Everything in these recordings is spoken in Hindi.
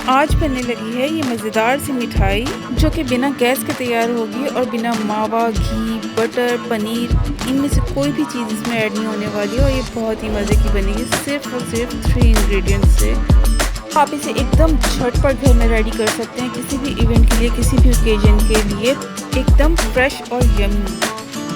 आज बनने लगी है ये मज़ेदार सी मिठाई जो कि बिना गैस के तैयार होगी और बिना मावा, घी, बटर, पनीर इनमें से कोई भी चीज़ इसमें ऐड नहीं होने वाली है और ये बहुत ही मज़े की बनेगी सिर्फ और सिर्फ 3 इंग्रेडिएंट्स से। आप इसे एकदम झटपट घर में रेडी कर सकते हैं किसी भी इवेंट के लिए, किसी भी ओकेजन के लिए, एकदम फ्रेश और यम्मी।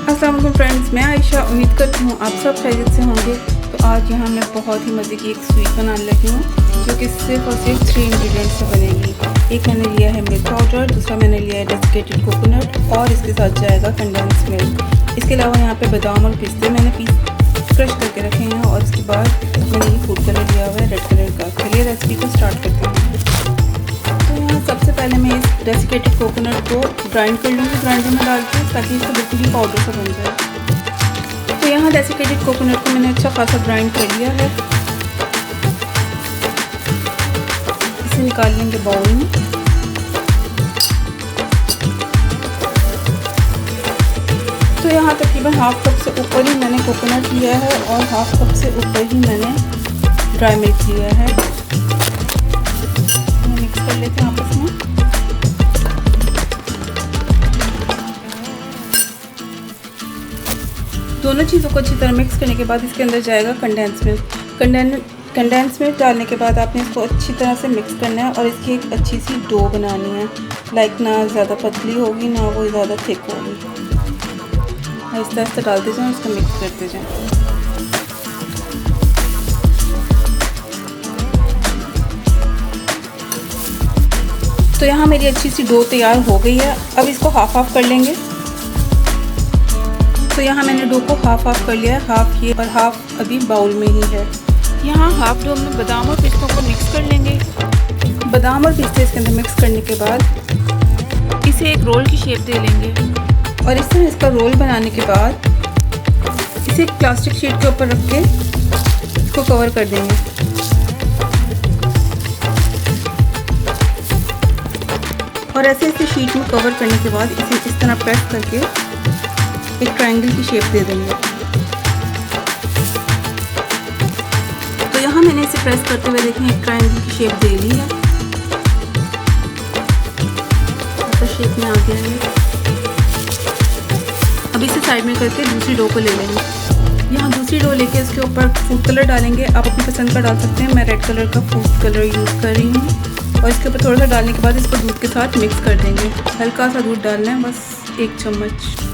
अस्सलाम वालेकुम फ्रेंड्स, मैं आयशा उम्मीद करती हूँ आप सब खैरियत से होंगे। तो आज यहाँ मैं बहुत ही मज़े की एक स्वीट बनाने लगी हूँ जो कि सिर्फ और सिर्फ 3 इंग्रेडिएंट्स से बनेगी। एक मैंने लिया है मिल्क पाउडर, दूसरा मैंने लिया है डेसिकेटेड कोकोनट और इसके साथ जाएगा कंडेंस मिल्क। इसके अलावा यहाँ पे बादाम और पिस्ते मैंने क्रश करके रखे हैं और इसके बाद मैंने ये फूड कलर लिया हुआ है रेड कलर का। चलिए रेसिपी को स्टार्ट करते हैं। तो यहाँ सबसे पहले मैं इस डेसिकेटेड कोकोनट को ग्राइंड कर लूँगी ग्राइंडर में डाल के, ताकि इसका बिल्कुल ही पाउडर सा बन जाए। तो यहाँ डेसिकेटेड कोकोनट को मैंने अच्छा खासा ग्राइंड कर लिया है। इसे निकाल लेंगे बाउल में। तो यहाँ तकरीबन हाफ कप से ऊपर ही मैंने कोकोनट लिया है और हाफ कप से ऊपर ही मैंने ड्राई मिल्क लिया है। मिक्स कर लेते हैं आपस में। दोनों चीज़ों को अच्छी तरह मिक्स करने के बाद इसके अंदर जाएगा कंडेंस मिल्क। कंडेंस मिल्क डालने के बाद आपने इसको अच्छी तरह से मिक्स करना है और इसकी एक अच्छी सी डो बनानी है। लाइक ना ज़्यादा पतली होगी ना वो ज़्यादा थिक होगी। आहिस्ता आहिस्ता डालते जाएं, इसको मिक्स करते जाएं। तो यहाँ मेरी अच्छी सी डो तैयार हो गई है। अब इसको हाफ हाफ कर लेंगे। तो यहाँ मैंने डो को हाफ हाफ कर लिया है, हाफ ये और हाफ अभी बाउल में ही है। यहाँ हाफ डो में बादाम और पिस्तों को मिक्स कर लेंगे। बादाम और पिस्ते इसके अंदर मिक्स करने के बाद इसे एक रोल की शेप दे लेंगे और इस तरह इसका रोल बनाने के बाद इसे एक प्लास्टिक शीट के ऊपर रख के इसको कवर कर देंगे। और ऐसे ऐसे शीट में कवर करने के बाद इसे इस तरह प्रेस करके एक ट्रायंगल की शेप दे देंगे। तो यहाँ मैंने इसे प्रेस करते हुए देखें एक ट्रायंगल की शेप दे ली है। तो शेप में आ गया है। अब इसे साइड में करके दूसरी डो को ले लेंगे। यहाँ दूसरी डो लेके इसके ऊपर फूड कलर डालेंगे। आप अपनी पसंद का डाल सकते हैं। मैं रेड कलर का फूड कलर यूज़ कर रही हूँ और इसके ऊपर थोड़ा सा डालने के बाद इसको दूध के साथ मिक्स कर देंगे। हल्का सा दूध डालना है, बस 1 चम्मच।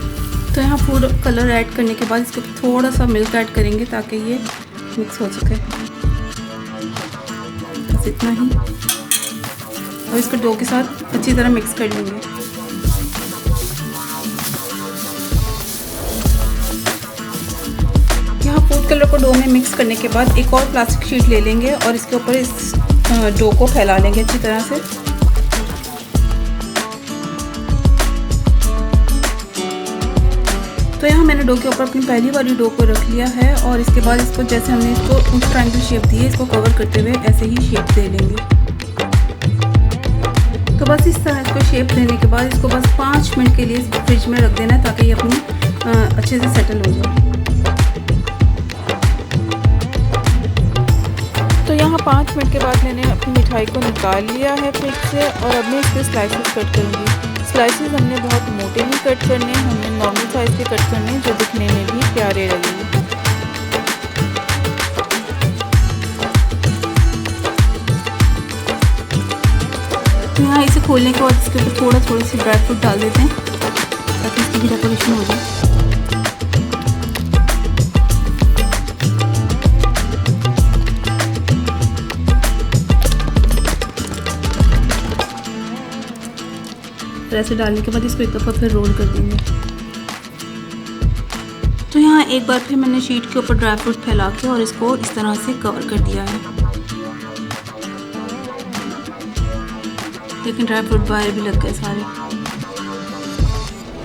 तो यहाँ फूड कलर ऐड करने के बाद इसके ऊपर थोड़ा सा मिल्क ऐड करेंगे ताकि ये मिक्स हो सके, बस इतना ही। और इसको डो के साथ अच्छी तरह मिक्स कर लेंगे। यहाँ फूड कलर को डो में मिक्स करने के बाद एक और प्लास्टिक शीट ले लेंगे और इसके ऊपर इस डो को फैला लेंगे अच्छी तरह से। तो यहाँ मैंने डो के ऊपर अपनी पहली वाली डो को रख लिया है और इसके बाद इसको जैसे हमने इसको ट्रायंगल शेप दी है, इसको कवर करते हुए ऐसे ही शेप दे लेंगे। तो बस इस तरह इसको शेप देने के बाद इसको बस 5 मिनट के लिए फ्रिज में रख देना है ताकि ये अपनी अच्छे से सेटल हो जाए। तो यहाँ 5 मिनट के बाद मैंने अपनी मिठाई को निकाल लिया है फ्रिज से और अब मैं इसके स्लाइसेस कट करूँगी। स्लाइसेस हमने बहुत मोटे नहीं कट करने, हमने नॉर्मल साइज़ के कट करने जो दिखने में भी प्यारे लगेंगे। तो यहाँ इसे खोलने के बाद इसके ऊपर थोड़ा सी ड्राई फ्रूट डाल देते हैं ताकि इसकी भी डेकोरेशन हो जाए। ऐसे डालने के बाद इसको एक दफ़ा फिर रोल कर देंगे। तो यहाँ एक बार फिर मैंने शीट के ऊपर ड्राई फ्रूट फैला के और इसको इस तरह से कवर कर दिया है, लेकिन ड्राई फ्रूट बाहर भी लग गए सारे।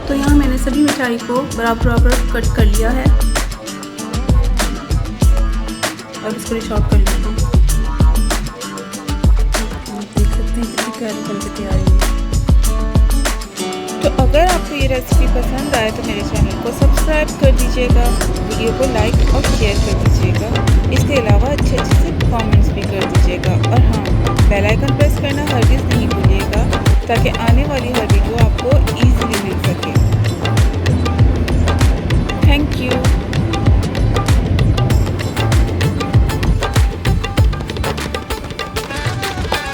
तो यहाँ मैंने सभी मिठाई को बराबर कट कर लिया है और इसको डिश आउट कर लेते हैं। देख सकते हैं कितनी प्यारी बनके तैयार हुई है। तो अगर आपको ये रेसिपी पसंद आए तो मेरे चैनल को सब्सक्राइब कर दीजिएगा, वीडियो को लाइक और शेयर कर दीजिएगा। इसके अलावा अच्छे से कमेंट्स भी कर दीजिएगा और हाँ, बेल आइकन प्रेस करना ताकि आने वाली हर वीडियो आपको ईज़िली मिल सके। Thank you.